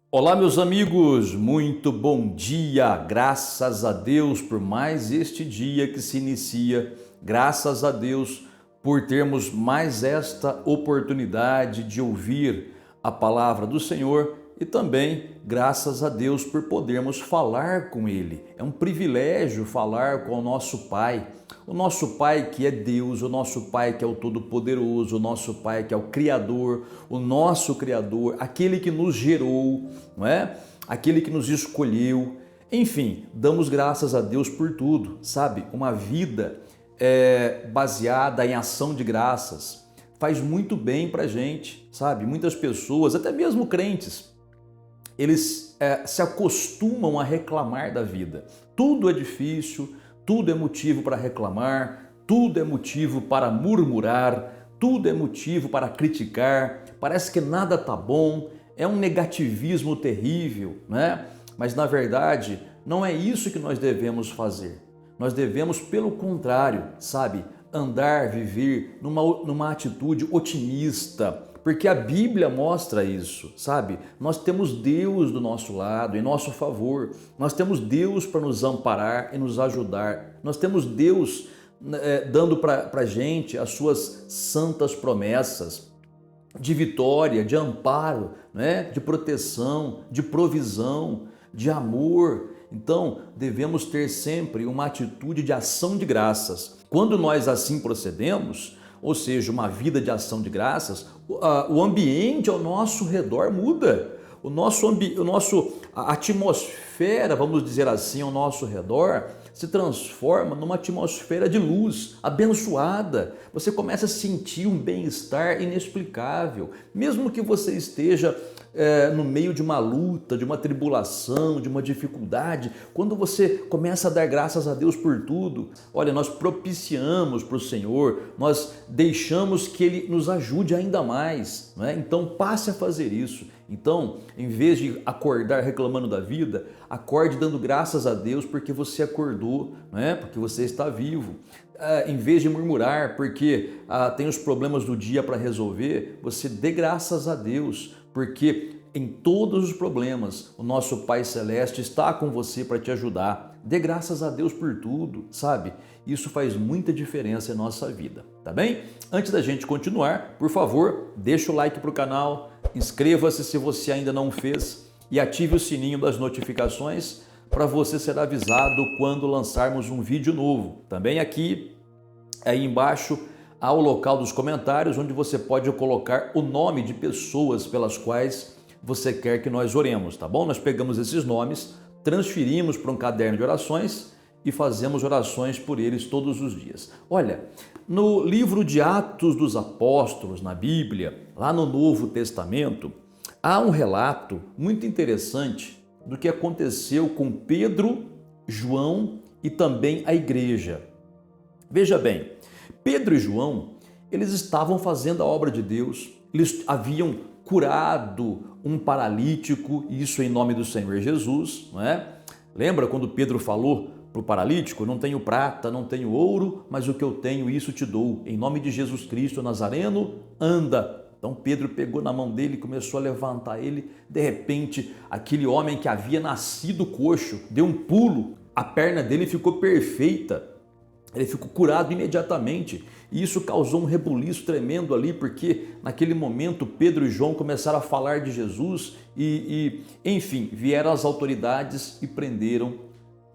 Olá, meus amigos, muito bom dia, graças a Deus por mais este dia que se inicia, graças a Deus por termos mais esta oportunidade de ouvir a palavra do Senhor e também graças a Deus por podermos falar com Ele. É um privilégio falar com o nosso Pai que é Deus, o nosso Pai que é o Todo-Poderoso, o nosso Pai que é o Criador, o nosso Criador, aquele que nos gerou, não é? Aquele que nos escolheu. Enfim, damos graças a Deus por tudo, sabe? Uma vida baseada em ação de graças faz muito bem pra gente, sabe? Muitas pessoas, até mesmo crentes, eles se acostumam a reclamar da vida. Tudo é difícil, tudo é motivo para reclamar, tudo é motivo para murmurar, tudo é motivo para criticar, parece que nada tá bom, é um negativismo terrível, né? Mas na verdade, não é isso que nós devemos fazer. Nós devemos, pelo contrário, sabe, andar, viver numa atitude otimista, porque a Bíblia mostra isso, sabe? Nós temos Deus do nosso lado, em nosso favor. Nós temos Deus para nos amparar e nos ajudar. Nós temos Deus dando para a gente as suas santas promessas de vitória, de amparo, né? De proteção, de provisão, de amor. Então, devemos ter sempre uma atitude de ação de graças. Quando nós assim procedemos, ou seja, uma vida de ação de graças, o ambiente ao nosso redor muda. A atmosfera, vamos dizer assim, ao nosso redor se transforma numa atmosfera de luz, abençoada. Você começa a sentir um bem-estar inexplicável, mesmo que você esteja no meio de uma luta, de uma tribulação, de uma dificuldade. Quando você começa a dar graças a Deus por tudo, olha, nós propiciamos para o Senhor, nós deixamos que Ele nos ajude ainda mais, não é? Então passe a fazer isso. Então, em vez de acordar reclamando da vida, acorde dando graças a Deus porque você acordou, não é? Porque você está vivo. Em vez de murmurar porque tem os problemas do dia para resolver, você dê graças a Deus, porque em todos os problemas o nosso Pai Celeste está com você para te ajudar. Dê graças a Deus por tudo, sabe? Isso faz muita diferença em nossa vida, tá bem? Antes da gente continuar, por favor, deixa o like para o canal, inscreva-se se você ainda não fez e ative o sininho das notificações para você ser avisado quando lançarmos um vídeo novo. Também aqui, aí embaixo, há o local dos comentários onde você pode colocar o nome de pessoas pelas quais você quer que nós oremos, tá bom? Nós pegamos esses nomes, transferimos para um caderno de orações e fazemos orações por eles todos os dias. Olha, no livro de Atos dos Apóstolos, na Bíblia, lá no Novo Testamento, há um relato muito interessante do que aconteceu com Pedro, João e também a igreja. Veja bem, Pedro e João, eles estavam fazendo a obra de Deus, eles haviam curado um paralítico, isso em nome do Senhor Jesus, não é? Lembra quando Pedro falou para o paralítico: não tenho prata, não tenho ouro, mas o que eu tenho, isso te dou. Em nome de Jesus Cristo Nazareno, anda. Então Pedro pegou na mão dele e começou a levantar ele. De repente, aquele homem que havia nascido coxo deu um pulo, a perna dele ficou perfeita. Ele ficou curado imediatamente e isso causou um rebuliço tremendo ali, porque naquele momento Pedro e João começaram a falar de Jesus enfim, vieram as autoridades e prenderam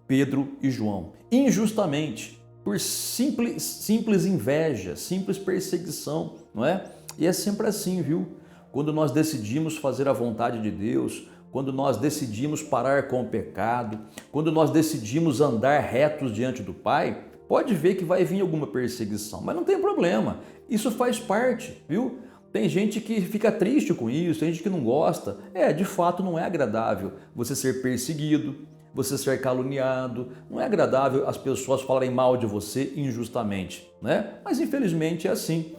Pedro e João, injustamente, por simples inveja, simples perseguição, não é? E é sempre assim, viu? Quando nós decidimos fazer a vontade de Deus, quando nós decidimos parar com o pecado, quando nós decidimos andar retos diante do Pai, pode ver que vai vir alguma perseguição, mas não tem problema, isso faz parte, viu? Tem gente que fica triste com isso, tem gente que não gosta. De fato não é agradável você ser perseguido, você ser caluniado, não é agradável as pessoas falarem mal de você injustamente, né? Mas infelizmente é assim.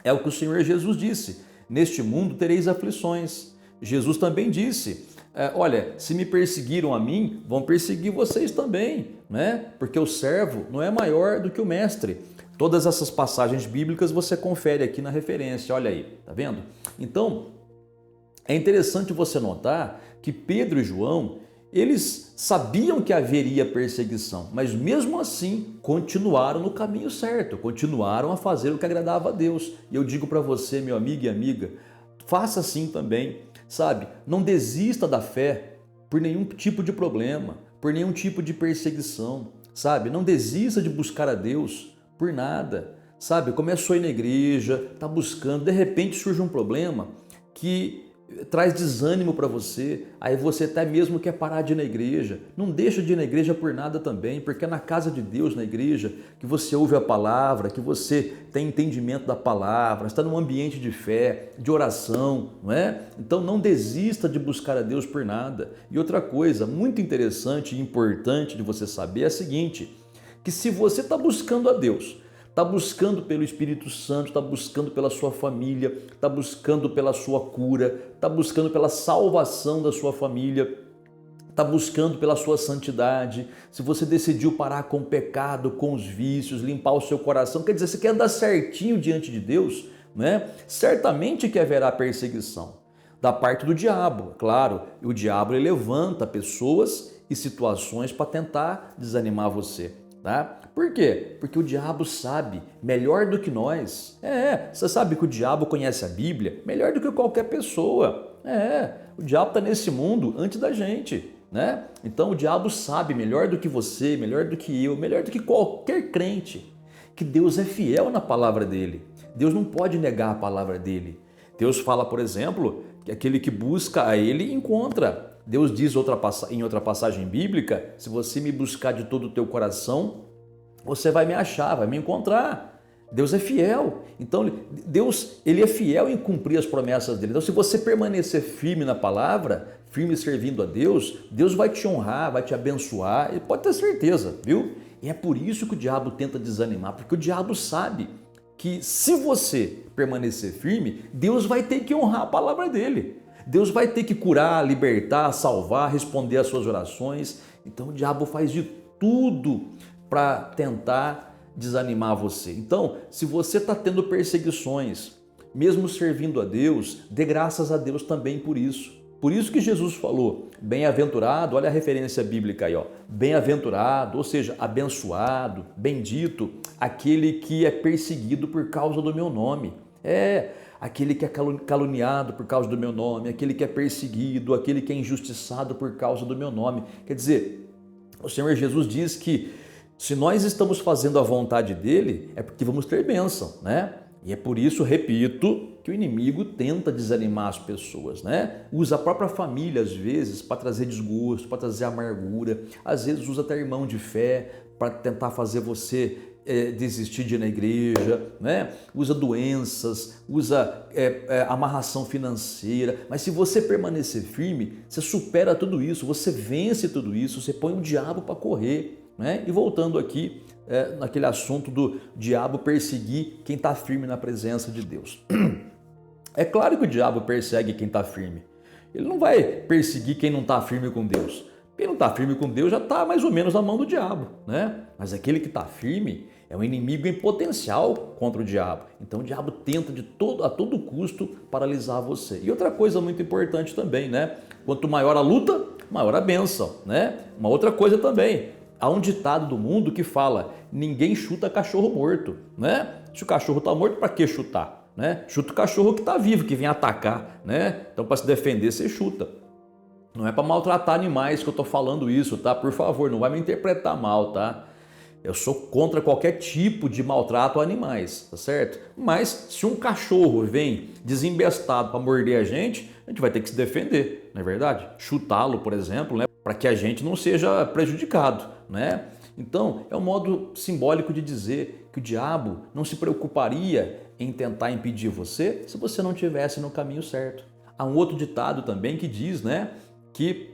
É o que o Senhor Jesus disse: neste mundo tereis aflições. Jesus também disse: olha, se me perseguiram a mim, vão perseguir vocês também, né? Porque o servo não é maior do que o mestre. Todas essas passagens bíblicas você confere aqui na referência, olha aí, tá vendo? Então, É interessante você notar que Pedro e João, eles sabiam que haveria perseguição, mas mesmo assim continuaram no caminho certo, continuaram a fazer o que agradava a Deus. E eu digo para você, meu amigo e amiga, faça assim também, sabe? Não desista da fé por nenhum tipo de problema, por nenhum tipo de perseguição, sabe? Não desista de buscar a Deus por nada, sabe? Começou a ir na igreja, está buscando, de repente surge um problema que traz desânimo para você, aí você até mesmo quer parar de ir na igreja. Não deixa de ir na igreja por nada também, porque é na casa de Deus, na igreja, que você ouve a palavra, que você tem entendimento da palavra, está num ambiente de fé, de oração, não é? Então não desista de buscar a Deus por nada. E outra coisa muito interessante e importante de você saber é a seguinte, que se você está buscando a Deus, está buscando pelo Espírito Santo, está buscando pela sua família, está buscando pela sua cura, está buscando pela salvação da sua família, está buscando pela sua santidade, se você decidiu parar com o pecado, com os vícios, limpar o seu coração, quer dizer, você quer andar certinho diante de Deus, né? Certamente que haverá perseguição da parte do diabo, claro, e o diabo ele levanta pessoas e situações para tentar desanimar você. Tá? Por quê? Porque o diabo sabe melhor do que nós. Você sabe que o diabo conhece a Bíblia melhor do que qualquer pessoa. O diabo está nesse mundo antes da gente, né? Então o diabo sabe melhor do que você, melhor do que eu, melhor do que qualquer crente, que Deus é fiel na palavra dele. Deus não pode negar a palavra dele. Deus fala, por exemplo, que aquele que busca a ele encontra. Deus diz em outra passagem bíblica, se você me buscar de todo o teu coração, você vai me achar, vai me encontrar. Deus é fiel. Então, Deus ele é fiel em cumprir as promessas dele. Então, se você permanecer firme na palavra, firme servindo a Deus, Deus vai te honrar, vai te abençoar, e pode ter certeza, viu? E é por isso que o diabo tenta desanimar, porque o diabo sabe que se você permanecer firme, Deus vai ter que honrar a palavra dele. Deus vai ter que curar, libertar, salvar, responder às suas orações. Então o diabo faz de tudo para tentar desanimar você. Então, se você está tendo perseguições, mesmo servindo a Deus, dê graças a Deus também por isso. Por isso que Jesus falou, bem-aventurado, olha a referência bíblica aí, ó, bem-aventurado, ou seja, abençoado, bendito, aquele que é perseguido por causa do meu nome. Aquele que é caluniado por causa do meu nome, aquele que é perseguido, aquele que é injustiçado por causa do meu nome. Quer dizer, o Senhor Jesus diz que se nós estamos fazendo a vontade dele, é porque vamos ter bênção, né? E é por isso, repito, que o inimigo tenta desanimar as pessoas, né? Usa a própria família, às vezes, para trazer desgosto, para trazer amargura. Às vezes usa até irmão de fé para tentar fazer você desistir de ir na igreja, né? Usa doenças, usa amarração financeira, mas se você permanecer firme, você supera tudo isso, você vence tudo isso, você põe o diabo para correr, né? E voltando aqui naquele assunto do diabo perseguir quem está firme na presença de Deus. É claro que o diabo persegue quem está firme, ele não vai perseguir quem não está firme com Deus. Quem não está firme com Deus já está mais ou menos na mão do diabo, né? Mas aquele que está firme é um inimigo em potencial contra o diabo. Então o diabo tenta a todo custo paralisar você. E outra coisa muito importante também, né? Quanto maior a luta, maior a bênção, né? Uma outra coisa também, há um ditado do mundo que fala, ninguém chuta cachorro morto, né? Se o cachorro está morto, para que chutar? Né? Chuta o cachorro que está vivo, que vem atacar, né? Então para se defender, você chuta. Não é para maltratar animais que eu estou falando isso, tá? Por favor, não vai me interpretar mal, tá? Eu sou contra qualquer tipo de maltrato a animais, tá certo? Mas se um cachorro vem desembestado para morder a gente vai ter que se defender, não é verdade? Chutá-lo, por exemplo, né? Para que a gente não seja prejudicado, né? Então, é um modo simbólico de dizer que o diabo não se preocuparia em tentar impedir você se você não estivesse no caminho certo. Há um outro ditado também que diz, né, que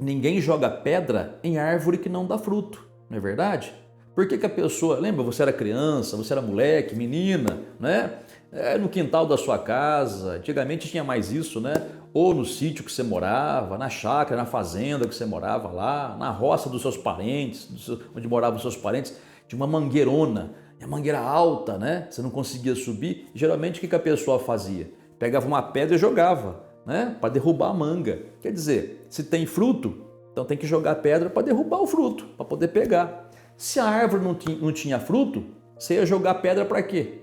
ninguém joga pedra em árvore que não dá fruto, não é verdade? Por que a pessoa, lembra, você era criança, você era moleque, menina, né? No quintal da sua casa, antigamente tinha mais isso, né? Ou no sítio que você morava, na chácara, na fazenda que você morava lá, na roça dos seus parentes, onde moravam os seus parentes, tinha uma mangueirona, a mangueira alta, né? Você não conseguia subir. Geralmente o que a pessoa fazia? Pegava uma pedra e jogava né, para derrubar a manga. Quer dizer, se tem fruto, então tem que jogar pedra para derrubar o fruto, para poder pegar. Se a árvore não tinha fruto, você ia jogar pedra para quê?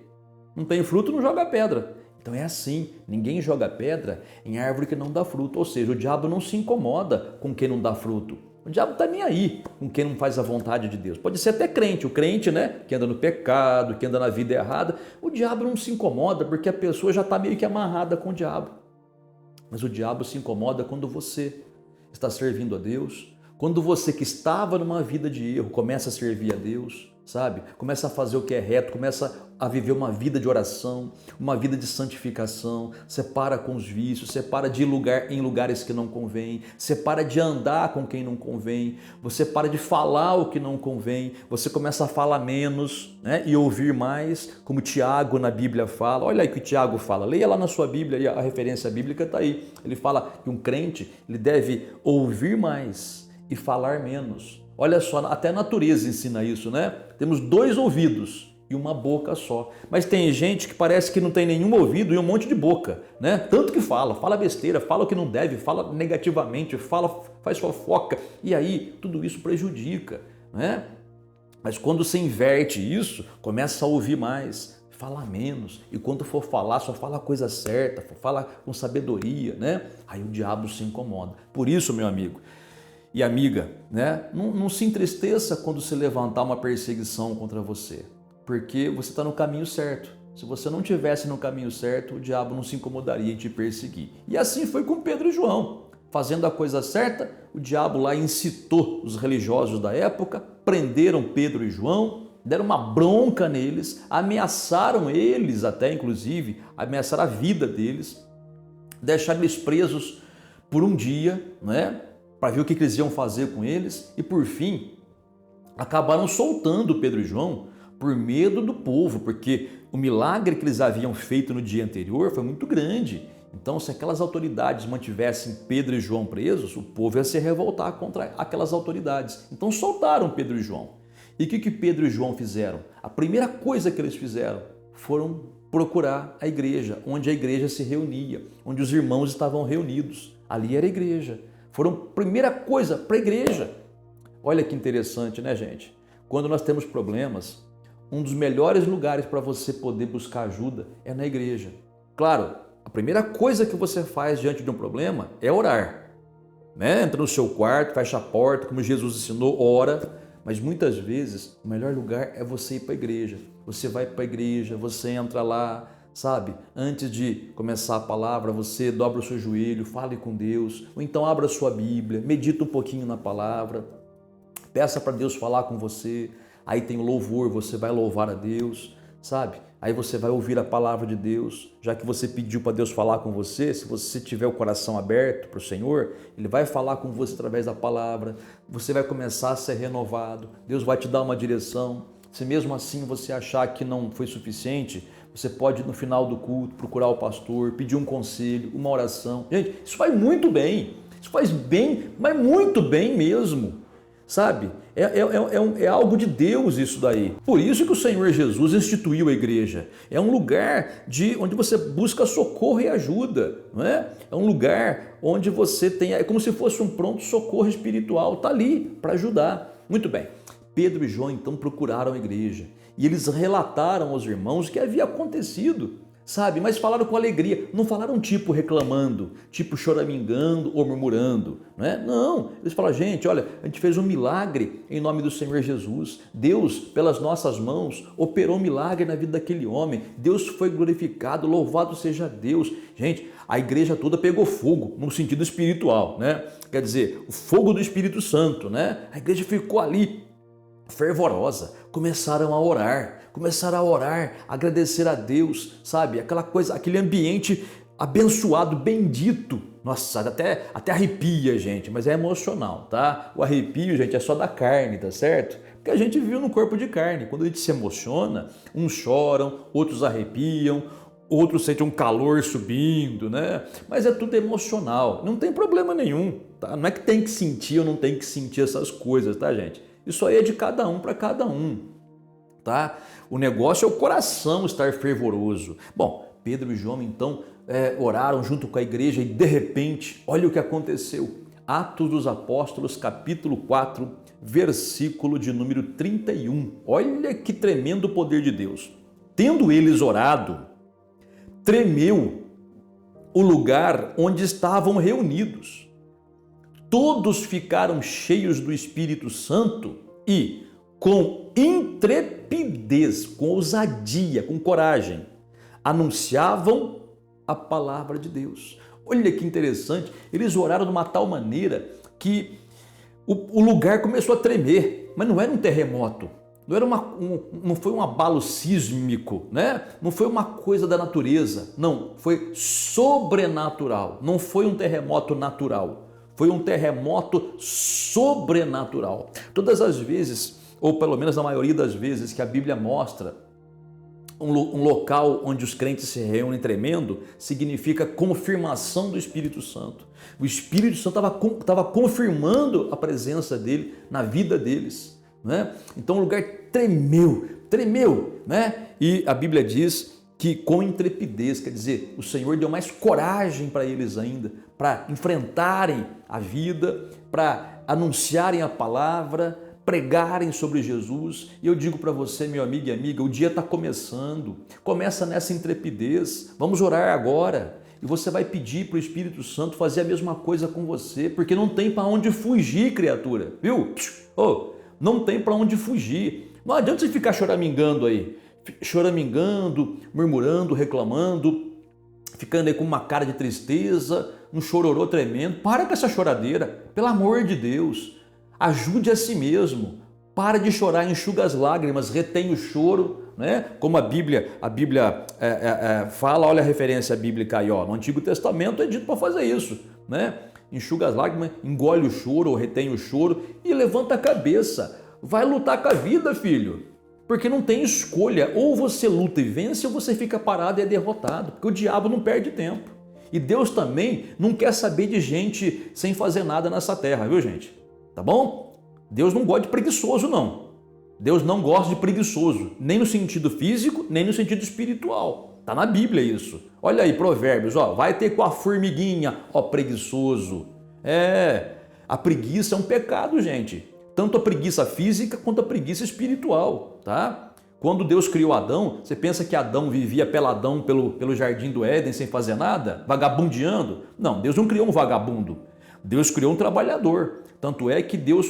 Não tem fruto, não joga pedra. Então é assim, ninguém joga pedra em árvore que não dá fruto, ou seja, o diabo não se incomoda com quem não dá fruto. O diabo está nem aí com quem não faz a vontade de Deus. Pode ser até crente, o crente, né, que anda no pecado, que anda na vida errada, o diabo não se incomoda porque a pessoa já está meio que amarrada com o diabo. Mas o diabo se incomoda quando você está servindo a Deus, quando você que estava numa vida de erro começa a servir a Deus, sabe? Começa a fazer o que é reto, começa a viver uma vida de oração, uma vida de santificação, separa com os vícios, separa de ir em lugares que não convém, separa de andar com quem não convém, você para de falar o que não convém, você começa a falar menos, né? E ouvir mais, como Tiago na Bíblia fala. Olha aí o que Tiago fala, leia lá na sua Bíblia, a referência bíblica está aí. Ele fala que um crente ele deve ouvir mais e falar menos. Olha só, até a natureza ensina isso, né? Temos 2 ouvidos e uma boca só. Mas tem gente que parece que não tem nenhum ouvido e um monte de boca, né? Tanto que fala besteira, fala o que não deve, fala negativamente, faz fofoca. E aí tudo isso prejudica, né? Mas quando você inverte isso, começa a ouvir mais, fala menos. E quando for falar, só fala a coisa certa, fala com sabedoria, né? Aí o diabo se incomoda. Por isso, meu amigo e amiga, né? Não se entristeça quando se levantar uma perseguição contra você, porque você está no caminho certo. Se você não estivesse no caminho certo, o diabo não se incomodaria em te perseguir. E assim foi com Pedro e João. Fazendo a coisa certa, o diabo lá incitou os religiosos da época, prenderam Pedro e João, deram uma bronca neles, ameaçaram eles até, inclusive, ameaçaram a vida deles, deixaram eles presos por um dia, né? Para ver o que eles iam fazer com eles e, por fim, acabaram soltando Pedro e João por medo do povo, porque o milagre que eles haviam feito no dia anterior foi muito grande. Então, se aquelas autoridades mantivessem Pedro e João presos, o povo ia se revoltar contra aquelas autoridades. Então, soltaram Pedro e João. E o que Pedro e João fizeram? A primeira coisa que eles fizeram foram procurar a igreja, onde a igreja se reunia, onde os irmãos estavam reunidos. Ali era a igreja. Foram primeira coisa para a igreja. Olha que interessante, né, gente? Quando nós temos problemas, um dos melhores lugares para você poder buscar ajuda é na igreja. Claro, a primeira coisa que você faz diante de um problema é orar, né? Entra no seu quarto, fecha a porta, como Jesus ensinou, ora. Mas muitas vezes o melhor lugar é você ir para a igreja. Você vai para a igreja, você entra lá, sabe? Antes de começar a palavra, você dobra o seu joelho, fale com Deus, ou então abra a sua Bíblia, medita um pouquinho na palavra, peça para Deus falar com você, aí tem o louvor, você vai louvar a Deus, sabe? Aí você vai ouvir a palavra de Deus, já que você pediu para Deus falar com você, se você tiver o coração aberto para o Senhor, Ele vai falar com você através da palavra, você vai começar a ser renovado, Deus vai te dar uma direção. Se mesmo assim você achar que não foi suficiente, você pode no final do culto procurar o pastor, pedir um conselho, uma oração. Gente, isso faz muito bem, isso faz bem, mas muito bem mesmo, sabe? É algo de Deus isso daí. Por isso que o Senhor Jesus instituiu a igreja. É um lugar onde você busca socorro e ajuda, não é? É um lugar onde você tem, é como se fosse um pronto socorro espiritual, está ali para ajudar. Muito bem. Pedro e João então procuraram a igreja e eles relataram aos irmãos o que havia acontecido, sabe? Mas falaram com alegria, não falaram tipo reclamando, tipo choramingando ou murmurando, não é? Não, eles falaram, gente, olha, a gente fez um milagre em nome do Senhor Jesus, Deus, pelas nossas mãos, operou um milagre na vida daquele homem, Deus foi glorificado, louvado seja Deus. Gente, a igreja toda pegou fogo, no sentido espiritual, né? Quer dizer, o fogo do Espírito Santo, né? A igreja ficou ali, fervorosa, começaram a orar, agradecer a Deus, sabe? Aquela coisa, aquele ambiente abençoado, bendito. Nossa, até arrepia, gente, mas é emocional, tá? O arrepio, gente, é só da carne, tá certo? Porque a gente vive no corpo de carne. Quando a gente se emociona, uns choram, outros arrepiam, outros sentem um calor subindo, né? Mas é tudo emocional, não tem problema nenhum, tá? Não é que tem que sentir ou não tem que sentir essas coisas, tá, gente? Isso aí é de cada um para cada um, tá? O negócio é o coração estar fervoroso. Bom, Pedro e João então oraram junto com a igreja e de repente, olha o que aconteceu. Atos dos Apóstolos, capítulo 4, versículo de número 31. Olha que tremendo poder de Deus. Tendo eles orado, tremeu o lugar onde estavam reunidos. Todos ficaram cheios do Espírito Santo e, com intrepidez, com ousadia, com coragem, anunciavam a palavra de Deus. Olha que interessante, eles oraram de uma tal maneira que o lugar começou a tremer, mas não era um terremoto, não foi um abalo sísmico, né? Não foi uma coisa da natureza, não, foi sobrenatural, não foi um terremoto natural, foi um terremoto sobrenatural. Todas as vezes, ou pelo menos na maioria das vezes que a Bíblia mostra um local onde os crentes se reúnem tremendo, significa confirmação do Espírito Santo. O Espírito Santo estava confirmando a presença dele na vida deles, né? Então o lugar tremeu, né? E a Bíblia diz que com intrepidez, quer dizer, o Senhor deu mais coragem para eles ainda, para enfrentarem a vida, para anunciarem a palavra, pregarem sobre Jesus. E eu digo para você, meu amigo e amiga, o dia está começando, começa nessa intrepidez, vamos orar agora, e você vai pedir para o Espírito Santo fazer a mesma coisa com você, porque não tem para onde fugir, criatura, viu? Não tem para onde fugir, não adianta você ficar choramingando aí, murmurando, reclamando, ficando aí com uma cara de tristeza, um chororô tremendo. Para com essa choradeira, pelo amor de Deus. Ajude a si mesmo, para de chorar, enxuga as lágrimas, retém o choro, né? Como a Bíblia fala, olha a referência bíblica aí, ó, no Antigo Testamento é dito para fazer isso, né? Enxuga as lágrimas, engole o choro ou retém o choro e levanta a cabeça, vai lutar com a vida, filho, porque não tem escolha, ou você luta e vence ou você fica parado e é derrotado, porque o diabo não perde tempo. E Deus também não quer saber de gente sem fazer nada nessa terra, viu, gente? Tá bom? Deus não gosta de preguiçoso, não. Deus não gosta de preguiçoso, nem no sentido físico, nem no sentido espiritual. Tá na Bíblia isso. Olha aí, Provérbios, ó, vai ter com a formiguinha, ó, preguiçoso. A preguiça é um pecado, gente. Tanto a preguiça física quanto a preguiça espiritual, tá? Quando Deus criou Adão, você pensa que Adão vivia peladão pelo jardim do Éden sem fazer nada? Vagabundeando? Não, Deus não criou um vagabundo. Deus criou um trabalhador. Tanto é que Deus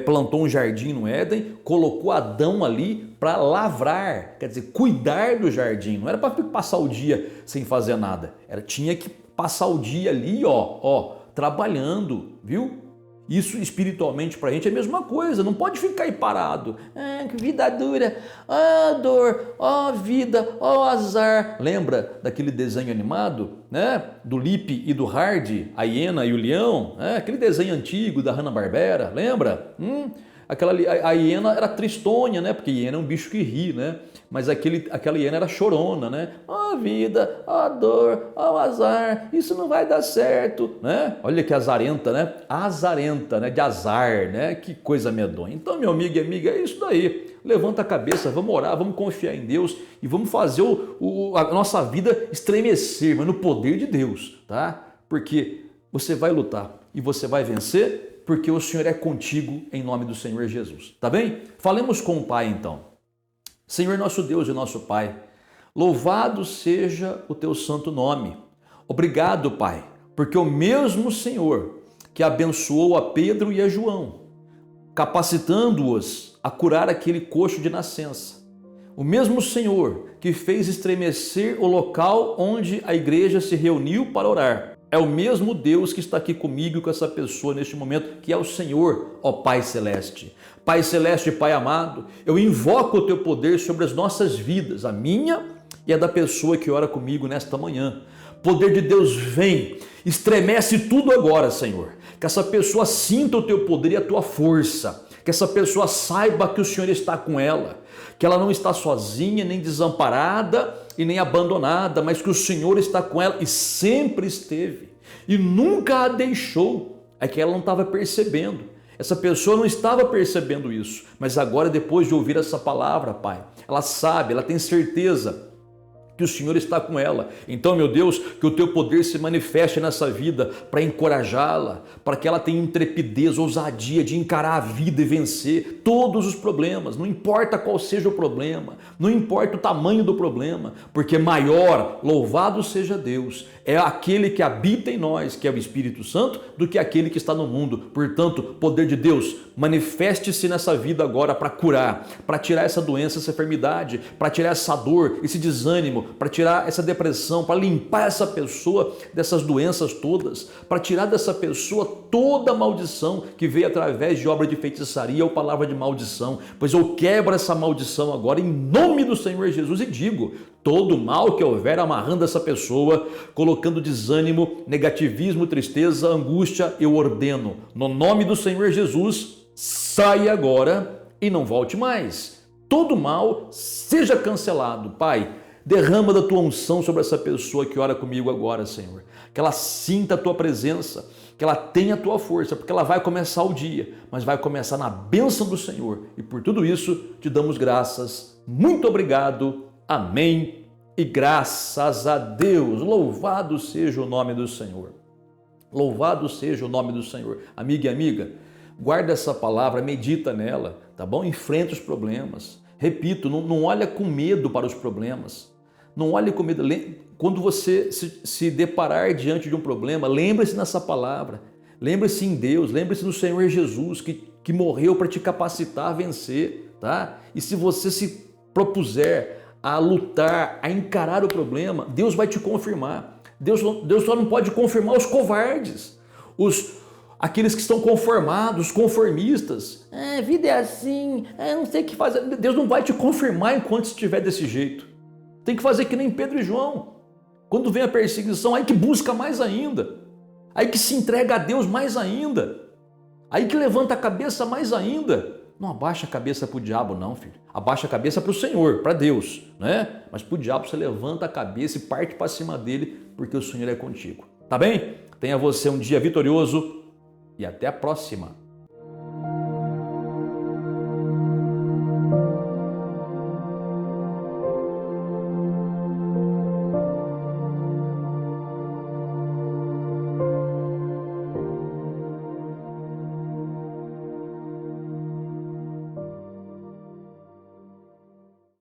plantou um jardim no Éden, colocou Adão ali para lavrar, quer dizer, cuidar do jardim. Não era para passar o dia sem fazer nada. Tinha que passar o dia ali, trabalhando, viu? Isso espiritualmente para a gente é a mesma coisa, não pode ficar aí parado. Que vida dura, dor, vida, azar. Lembra daquele desenho animado, né? Do Lip e do Hard, a hiena e o leão? Aquele desenho antigo da Hanna-Barbera, lembra? A hiena era tristonha, né? Porque a hiena é um bicho que ri, né? Mas aquela hiena era chorona, né? Vida, dor, azar, isso não vai dar certo, né? Olha que azarenta, né? Azarenta, né? De azar, né? Que coisa medonha. Então, meu amigo e amiga, é isso daí. Levanta a cabeça, vamos orar, vamos confiar em Deus e vamos fazer a nossa vida estremecer, mas no poder de Deus, tá? Porque você vai lutar e você vai vencer, porque o Senhor é contigo em nome do Senhor Jesus, tá bem? Falemos com o Pai então. Senhor nosso Deus e nosso Pai, louvado seja o teu santo nome. Obrigado, Pai, porque o mesmo Senhor que abençoou a Pedro e a João, capacitando-os a curar aquele coxo de nascença, o mesmo Senhor que fez estremecer o local onde a igreja se reuniu para orar, é o mesmo Deus que está aqui comigo e com essa pessoa neste momento, que é o Senhor, ó Pai Celeste. Pai Celeste, Pai amado, eu invoco o teu poder sobre as nossas vidas, a minha e a da pessoa que ora comigo nesta manhã. Poder de Deus vem, estremece tudo agora, Senhor. Que essa pessoa sinta o teu poder e a tua força. Que essa pessoa saiba que o Senhor está com ela, que ela não está sozinha, nem desamparada e nem abandonada, mas que o Senhor está com ela e sempre esteve e nunca a deixou. É que ela não estava percebendo. Essa pessoa não estava percebendo isso, mas agora, depois de ouvir essa palavra, Pai, ela sabe, ela tem certeza que o Senhor está com ela. Então, meu Deus, que o teu poder se manifeste nessa vida para encorajá-la, para que ela tenha intrepidez, ousadia de encarar a vida e vencer todos os problemas, não importa qual seja o problema, não importa o tamanho do problema, porque maior, louvado seja Deus, é aquele que habita em nós, que é o Espírito Santo, do que aquele que está no mundo. Portanto, poder de Deus, manifeste-se nessa vida agora para curar, para tirar essa doença, essa enfermidade, para tirar essa dor, esse desânimo, para tirar essa depressão, para limpar essa pessoa dessas doenças todas, para tirar dessa pessoa toda a maldição que veio através de obra de feitiçaria ou palavra de maldição. Pois eu quebro essa maldição agora em nome do Senhor Jesus e digo: todo mal que houver amarrando essa pessoa, colocando desânimo, negativismo, tristeza, angústia, eu ordeno, no nome do Senhor Jesus, saia agora e não volte mais. Todo mal seja cancelado. Pai, derrama da tua unção sobre essa pessoa que ora comigo agora, Senhor. Que ela sinta a tua presença, que ela tenha a tua força, porque ela vai começar o dia, mas vai começar na bênção do Senhor. E por tudo isso, te damos graças. Muito obrigado. Amém. E graças a Deus. Louvado seja o nome do Senhor. Louvado seja o nome do Senhor. Amiga e amiga, guarda essa palavra, medita nela, tá bom? Enfrenta os problemas. Repito, não olha com medo para os problemas. Não olhe com medo. Quando você se deparar diante de um problema, lembre-se nessa palavra. Lembre-se em Deus, lembre-se no Senhor Jesus que morreu para te capacitar a vencer, tá? E se você se propuser a lutar, a encarar o problema, Deus vai te confirmar. Deus só não pode confirmar os covardes, aqueles que estão conformados, conformistas. A vida é assim, não sei o que fazer. Deus não vai te confirmar enquanto estiver desse jeito. Tem que fazer que nem Pedro e João. Quando vem a perseguição, aí que busca mais ainda. Aí que se entrega a Deus mais ainda. Aí que levanta a cabeça mais ainda. Não abaixa a cabeça para o diabo não, filho. Abaixa a cabeça para o Senhor, para Deus, né? Mas para o diabo você levanta a cabeça e parte para cima dele, porque o Senhor é contigo. Tá bem? Tenha você um dia vitorioso e até a próxima.